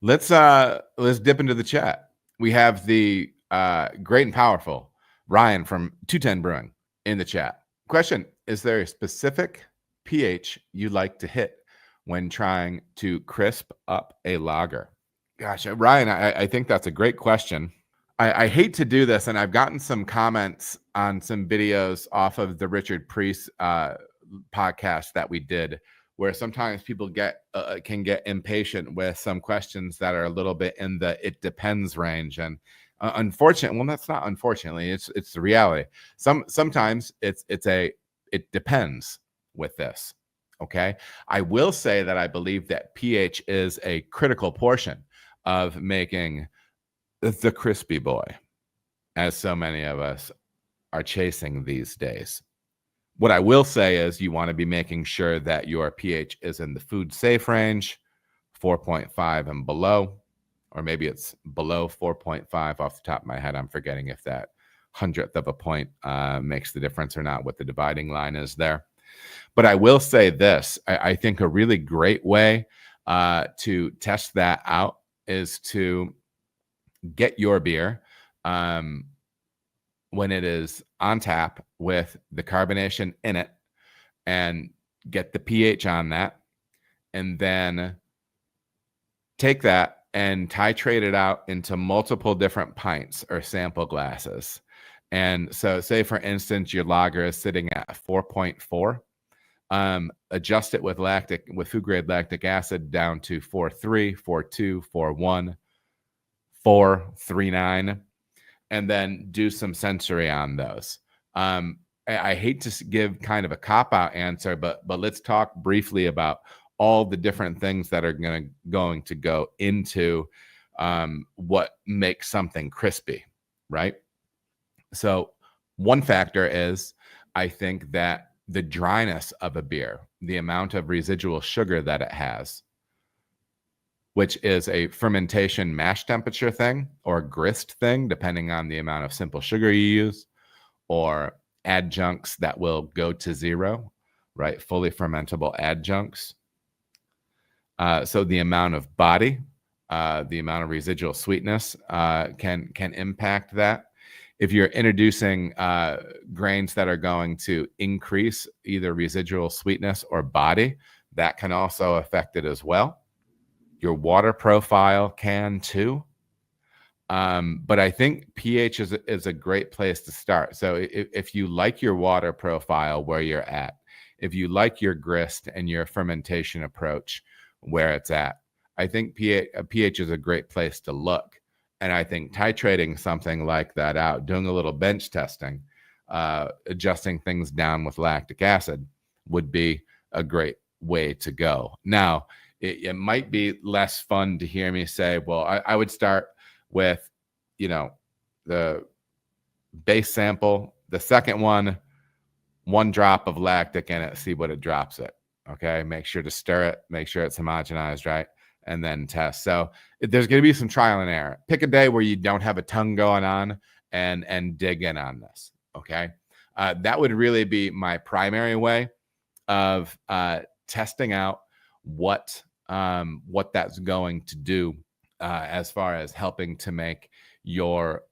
Let's dip into the chat. We have the great and powerful Ryan from 210 Brewing in the chat. Question: is there a specific pH you like to hit when trying to crisp up a lager? Gosh, Ryan, I think that's a great question. I hate to do this, and I've gotten some comments on some videos off of the Richard Priest podcast that we did, where sometimes people can get impatient with some questions that are a little bit in the "it depends" range. And unfortunately, well, that's not unfortunately, it's the reality. Sometimes it depends with this. Okay, I will say that I believe that pH is a critical portion of making the crispy boy, as so many of us are chasing these days. What I will say is you want to be making sure that your pH is in the food safe range, 4.5 and below, or maybe it's below 4.5 off the top of my head. I'm forgetting if that 100th of a point makes the difference or not, what the dividing line is there. But I will say this, I think a really great way to test that out is to get your beer when it is on tap with the carbonation in it and get the pH on that, and then take that and titrate it out into multiple different pints or sample glasses. And so say, for instance, your lager is sitting at 4.4. Adjust it with food grade lactic acid down to 4.3, 4.2, 4.1, 4, 3.9, and then do some sensory on those. I hate to give kind of a cop-out answer, but let's talk briefly about all the different things that are going to go into what makes something crispy, right? So one factor is, I think, that the dryness of a beer, the amount of residual sugar that it has, which is a fermentation mash temperature thing or grist thing, depending on the amount of simple sugar you use, or adjuncts that will go to zero, right? Fully fermentable adjuncts. So the amount of body, the amount of residual sweetness can impact that. If you're introducing grains that are going to increase either residual sweetness or body, that can also affect it as well. Your water profile can too. But I think pH is a great place to start. So if you like your water profile where you're at, if you like your grist and your fermentation approach where it's at, I think pH is a great place to look. And I think titrating something like that out, doing a little bench testing, adjusting things down with lactic acid would be a great way to go. Now, it might be less fun to hear me say, well, I would start with, the base sample, the second one drop of lactic in it, see what it drops it. Okay. Make sure to stir it, make sure it's homogenized, right? And then test. So there's going to be some trial and error. Pick a day where you don't have a ton going on and dig in on this. Okay. That would really be my primary way of testing out what that's going to do as far as helping to make your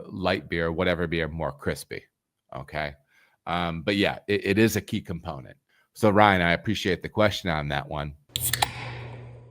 light beer, whatever beer, more crispy. Okay. But yeah, it is a key component. So Ryan, I appreciate the question on that one.